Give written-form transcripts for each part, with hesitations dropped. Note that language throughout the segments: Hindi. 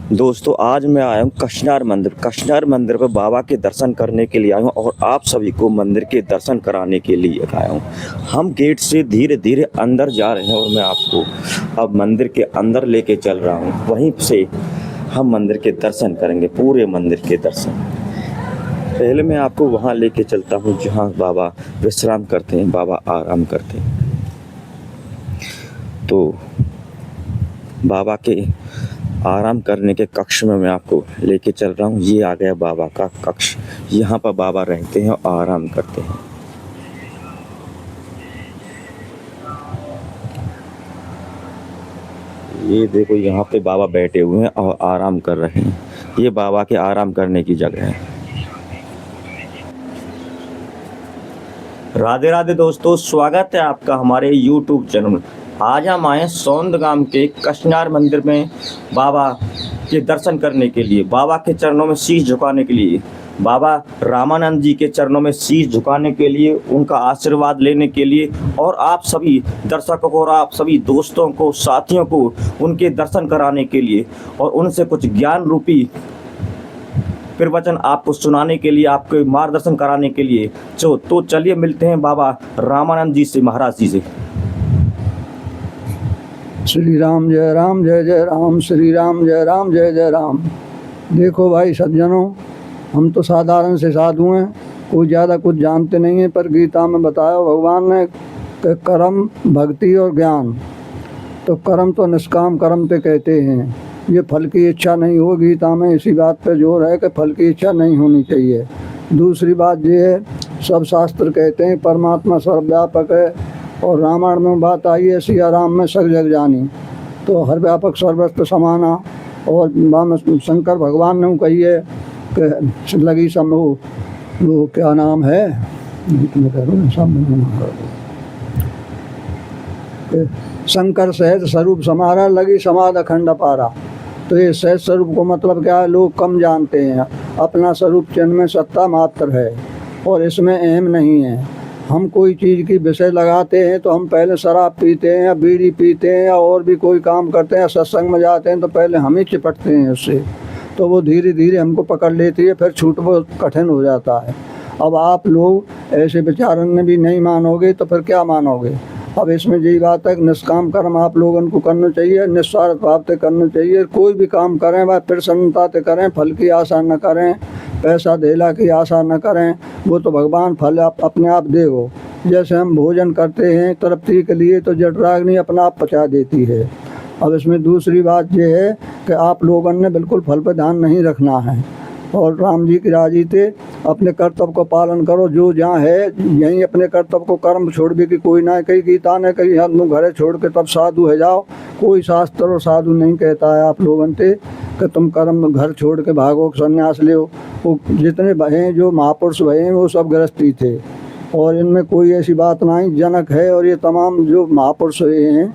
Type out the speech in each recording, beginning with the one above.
दोस्तों आज मैं आया हूँ कशनार मंदिर पर बाबा के दर्शन करने के लिए आया हूँ और आप सभी को मंदिर के दर्शन कराने के लिए आया हूँ। हम गेट से धीरे धीरे अंदर जा रहे हैं और मैं आपको अब मंदिर के अंदर लेके चल रहा हूँ। वहीं से हम मंदिर के दर्शन करेंगे, पूरे मंदिर के दर्शन। पहले मैं आपको वहाँ लेके चलता हूँ जहाँ बाबा विश्राम करते हैं, बाबा आराम करते हैं। तो बाबा के आराम करने के कक्ष में मैं आपको लेके चल रहा हूँ। ये आ गया बाबा का कक्ष। यहाँ पर बाबा रहते हैं और आराम करते हैं। ये देखो यहाँ पे बाबा बैठे हुए हैं और आराम कर रहे हैं। ये बाबा के आराम करने की जगह है। राधे राधे दोस्तों, स्वागत है आपका हमारे YouTube चैनल। आज हम आए सौंदगाम के कशनार मंदिर में बाबा के दर्शन करने के लिए, बाबा के चरणों में शीश झुकाने के लिए, बाबा रामानंद जी के चरणों में शीश झुकाने के लिए, उनका आशीर्वाद लेने के लिए और आप सभी दर्शकों को और आप सभी दोस्तों को, साथियों को उनके दर्शन कराने के लिए और उनसे कुछ ज्ञान रूपी प्रवचन आपको सुनाने के लिए, आपके मार्गदर्शन कराने के लिए। तो चलिए मिलते हैं बाबा रामानंद जी से, महाराज जी से। श्री राम जय राम, श्री राम जय जय राम। देखो भाई सज्जनों, हम तो साधारण से साधु हैं, कोई ज़्यादा कुछ जानते नहीं हैं, पर गीता में बताया भगवान ने कि कर्म, भक्ति और ज्ञान। तो कर्म तो निष्काम कर्म पे कहते हैं, ये फल की इच्छा नहीं हो। गीता में इसी बात पे जोर है कि फल की इच्छा नहीं होनी चाहिए। दूसरी बात ये है, सब शास्त्र कहते हैं परमात्मा सर्वव्यापक है, और रामायण में बात आई है सिया राम में सग जग जानी। तो हर व्यापक सर्वत्र समाना। और शंकर भगवान ने कही है कि लगी सब वो क्या नाम है, शंकर सहज स्वरूप समारा, लगी समाध अखंड पारा। तो ये सहज स्वरूप को मतलब क्या है, लोग कम जानते हैं। अपना स्वरूप चिन्ह में सत्ता मात्र है और इसमें अहम नहीं है। हम कोई चीज़ की विषय लगाते हैं तो हम पहले शराब पीते हैं या बीड़ी पीते हैं या और भी कोई काम करते हैं या सत्संग में जाते हैं तो पहले हम ही चिपटते हैं उससे, तो वो धीरे धीरे हमको पकड़ लेती है, फिर छूटना कठिन हो जाता है। अब आप लोग ऐसे विचारन में भी नहीं मानोगे तो फिर क्या मानोगे। अब इसमें यही बात है कि निष्काम कर्म आप लोगों को करना चाहिए, निस्वार्थ भाव से करना चाहिए। कोई भी काम करें वह प्रसन्नता से करें, फल की आशा न करें, पैसा धेला की आशा न करें। वो तो भगवान फल अपने आप देगो। जैसे हम भोजन करते हैं तृप्ति के लिए, तो जठराग्नि अपना आप पचा देती है। अब इसमें दूसरी बात ये है कि आप लोगों ने बिल्कुल फल पर ध्यान नहीं रखना है और राम जी की राजी थे अपने कर्तव्य को पालन करो। जो जहाँ है यहीं अपने कर्तव्य को, कर्म छोड़ भी कि कोई ना कही। गीता ने कही हम घरे छोड़ के तब साधु है जाओ। कोई शास्त्र और साधु नहीं कहता है आप लोगों से कि तुम कर्म घर छोड़ के भागो, संन्यास ले। वो जितने भय जो महापुरुष भय हैं वो सब गृहस्थी थे और इनमें कोई ऐसी बात नहीं। जनक है और ये तमाम जो महापुरुष हैं,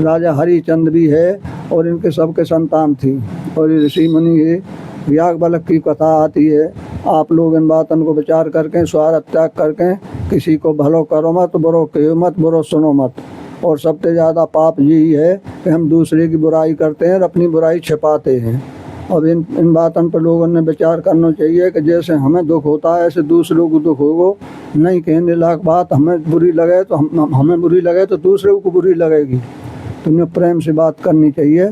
राजा हरिचंद्र भी है और इनके सबके संतान थी और ये ऋषि मुनि है। याग बालक की कथा आती है। आप लोग इन बातों को विचार करके, स्वार्थ त्याग करके, किसी को भलो करो मत, बुरो कहो मत, बुरो सुनो मत। और सबसे ज़्यादा पाप यही है कि हम दूसरे की बुराई करते हैं और अपनी बुराई छिपाते हैं। अब इन बातों पर लोगों ने विचार करना चाहिए कि जैसे हमें दुख होता है ऐसे दूसरों को दुख होगो। नहीं कहने लायक बात हमें बुरी लगे तो हमें बुरी लगे तो दूसरों को बुरी लगेगी। तुम्हें प्रेम से बात करनी चाहिए।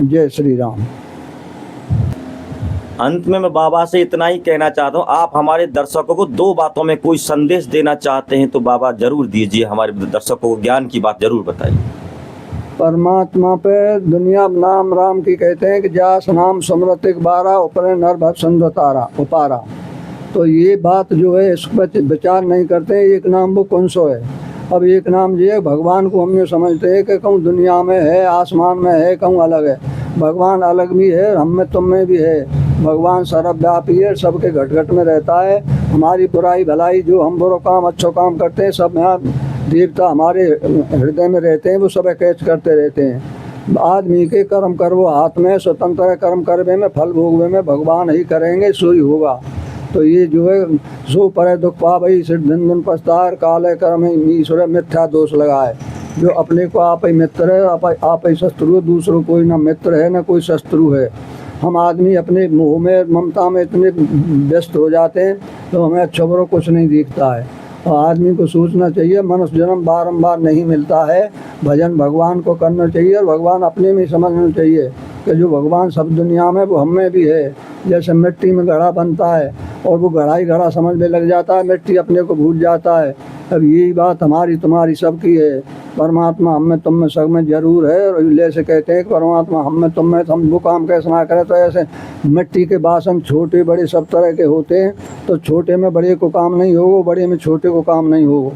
जय श्री राम। अंत में मैं बाबा से इतना ही कहना चाहता हूँ, आप हमारे दर्शकों को दो बातों में कोई संदेश देना चाहते हैं तो बाबा जरूर दीजिए। हमारे दर्शकों को ज्ञान की बात जरूर बताइए। परमात्मा पे दुनिया नाम राम की कहते हैं कि जास नाम समृतिक बारा ऊपर नर भव संधतारा उपारा। तो ये बात जो है इस पर विचार नहीं करते हैं। एक नाम वो कौन सो है। अब एक नाम ये है, भगवान को हम ये समझते हैं कि कहूँ दुनिया में है, आसमान में है, कहूँ अलग है। भगवान अलग भी है, हम में तुम में भी है। भगवान सर्वव्यापी है, सबके घट घट में रहता है। हमारी बुराई भलाई जो हम बुरो काम अच्छो काम करते हैं, सब यहाँ देवता हमारे हृदय में रहते हैं, वो सब कैच करते रहते हैं। आदमी के कर्म करवो हाथ में, स्वतंत्र कर्म करवे में, फल भोगवे में भगवान ही करेंगे, सो ही होगा। तो ये जो है सो पर दुख पावई सिर दिन दिन पछतार, काले कर्म ईश्वर मिथ्या दोष लगाए। जो अपने को आप ही मित्र है, आप ही शत्रु है, दूसरों कोई ना मित्र है ना कोई शत्रु है। हम आदमी अपने मोह में ममता में इतने व्यस्त हो जाते हैं तो हमें अच्छा बुरा कुछ नहीं दिखता है। और आदमी को सोचना चाहिए मनुष्य जन्म बारंबार नहीं मिलता है, भजन भगवान को करना चाहिए और भगवान अपने में समझना चाहिए कि जो भगवान सब दुनिया में वो हम में भी है। जैसे मिट्टी में घड़ा बनता है और वो घड़ा ही घड़ा समझ में लग जाता है, मिट्टी अपने को भूल जाता है। अब यही बात हमारी तुम्हारी सबकी है, परमात्मा हम में तुम में सब में जरूर है। और जैसे कहते हैं कि परमात्मा हम में तुम में, तो हम वो काम कैसे ना करें। तो ऐसे मिट्टी के बासन छोटे बड़े सब तरह के होते हैं, तो छोटे में बड़े को काम नहीं होगा, बड़े में छोटे को काम नहीं होगा।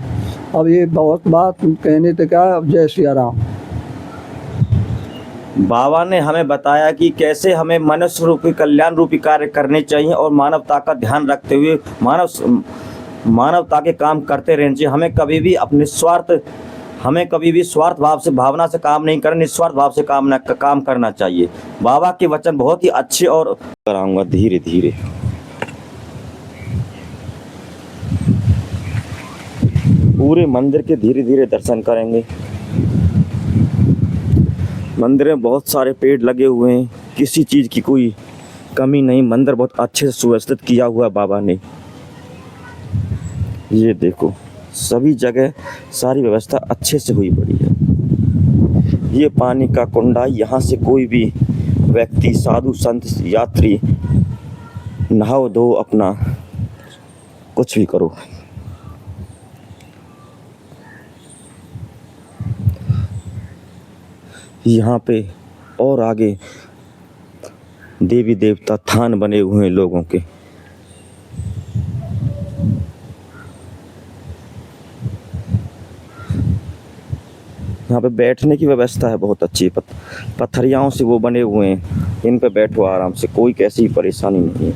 अब ये बहुत बात कहने तो क्या है। अब जय सिया राम। बाबा ने हमें बताया कि कैसे हमें मनुष्य रूपी कल्याण रूपी कार्य करने चाहिए और मानवता का ध्यान रखते हुए मानवता के काम करते रहने चाहिए। हमें कभी भी स्वार्थ भाव से भावना से काम नहीं करना, निस्वार्थ भाव से काम करना चाहिए। बाबा के वचन बहुत ही अच्छे और कराऊंगा धीरे धीरे। पूरे मंदिर के धीरे धीरे दर्शन करेंगे। मंदिर में बहुत सारे पेड़ लगे हुए हैं, किसी चीज़ की कोई कमी नहीं। मंदिर बहुत अच्छे से सुव्यवस्थित किया हुआ बाबा ने। ये देखो सभी जगह सारी व्यवस्था अच्छे से हुई पड़ी है। ये पानी का कुंडा, यहाँ से कोई भी व्यक्ति, साधु संत यात्री नहाओ धो अपना कुछ भी करो। यहाँ पे और आगे देवी देवता थान बने हुए हैं लोगों के। यहाँ पे बैठने की व्यवस्था है बहुत अच्छी। पत्थरियाओं से वो बने हुए हैं, इन पे बैठो आराम से, कोई कैसी परेशानी नहीं है।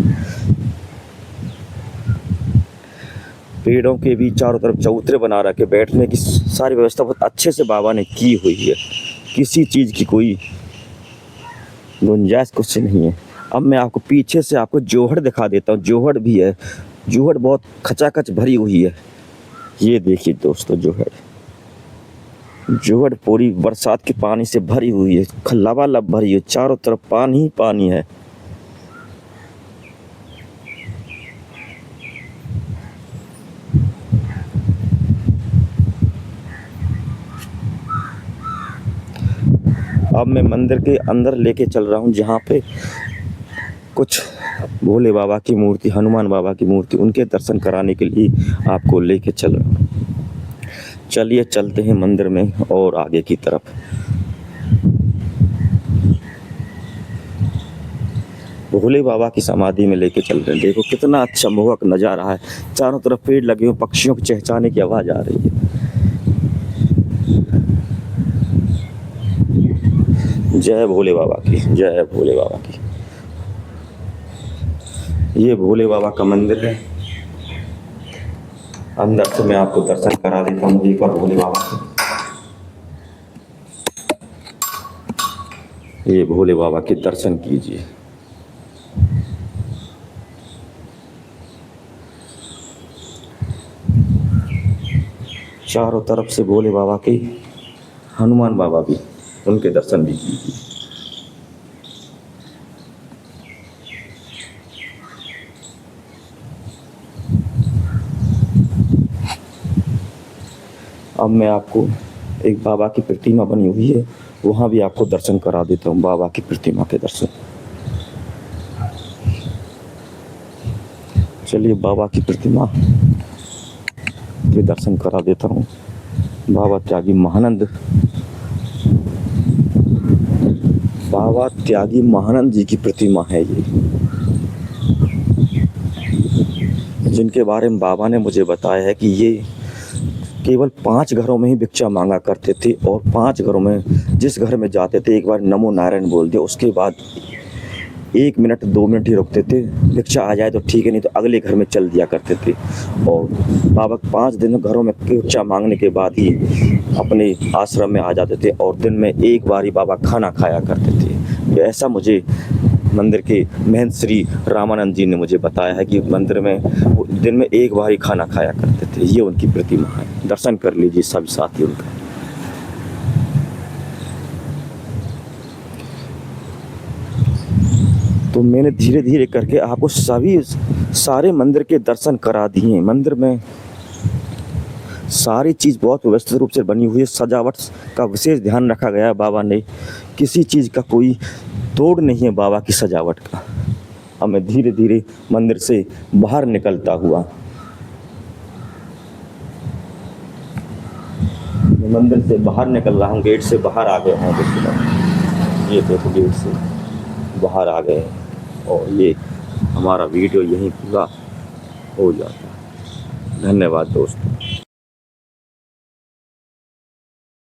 पेड़ों के भी चारों तरफ चबूतरे बना रखे, बैठने की सारी व्यवस्था बहुत अच्छे से बाबा ने की हुई है। किसी चीज़ की कोई गुंजाइश कुछ नहीं है। अब मैं आपको पीछे से आपको जोहड़ दिखा देता हूँ। जोहड़ भी है, जोहड़ बहुत खचाखच भरी हुई है। ये देखिए दोस्तों, जोहड़ पूरी बरसात के पानी से भरी हुई है, लबालब भरी है, चारों तरफ पानी ही पानी है। अब मैं मंदिर के अंदर लेके चल रहा हूँ, जहाँ पे कुछ भोले बाबा की मूर्ति, हनुमान बाबा की मूर्ति, उनके दर्शन कराने के लिए आपको लेके चल रहा हूँ। चलिए चलते हैं मंदिर में और आगे की तरफ। भोले बाबा की समाधि में लेके चल रहे हैं। देखो कितना अच्छा मोहक नज़ारा है, चारों तरफ पेड़ लगे हुए, पक्षियों की चहचहाने की आवाज़ आ रही है। जय भोले बाबा की, जय भोले बाबा की। ये भोले बाबा का मंदिर है। अंदर से मैं आपको दर्शन करा देता हूँ एक बार भोले बाबा के। ये भोले बाबा के दर्शन कीजिए। चारों तरफ से भोले बाबा के, हनुमान बाबा भी, उनके दर्शन भी कीजिए। अब मैं आपको एक बाबा की प्रतिमा बनी हुई है, वहाँ भी आपको दर्शन करा देता हूँ, बाबा की प्रतिमा के दर्शन। चलिए बाबा की प्रतिमा के दर्शन करा देता हूँ। बाबा त्यागी महानंद जी की प्रतिमा है ये, जिनके बारे में बाबा ने मुझे बताया है कि ये केवल 5 घरों में ही भिक्षा मांगा करते थे, और 5 घरों में जिस घर में जाते थे एक बार नमो नारायण बोल दिया, उसके बाद 1 मिनट 2 मिनट ही रुकते थे। भिक्षा आ जाए तो ठीक है, नहीं तो अगले घर में चल दिया करते थे। और बाबा 5 दिन घरों में भिक्षा मांगने के बाद ही अपने आश्रम में आ जाते थे, और दिन में एक बार ही बाबा खाना खाया करते थे। ऐसा मुझे मंदिर के महंत श्री रामानंद जी ने मुझे बताया है कि मंदिर में दिन में एक बार ही खाना खाया करते थे। ये उनकी प्रतिमा है, दर्शन कर लीजिए सब साथी उनका। तो मैंने धीरे धीरे करके आपको सारे मंदिर के दर्शन करा दिए। मंदिर में सारी चीज़ बहुत व्यवस्थित रूप से बनी हुई है। सजावट का विशेष ध्यान रखा गया है बाबा ने, किसी चीज़ का कोई तोड़ नहीं है बाबा की सजावट का। अब मैं धीरे धीरे मंदिर से बाहर निकलता हुआ, मैं मंदिर से बाहर निकल रहा हूँ, गेट से बाहर आ गया हूँ। ये देखो गेट से बाहर आ गए और ये हमारा वीडियो यहीं पूरा हो जाता है। धन्यवाद दोस्तों।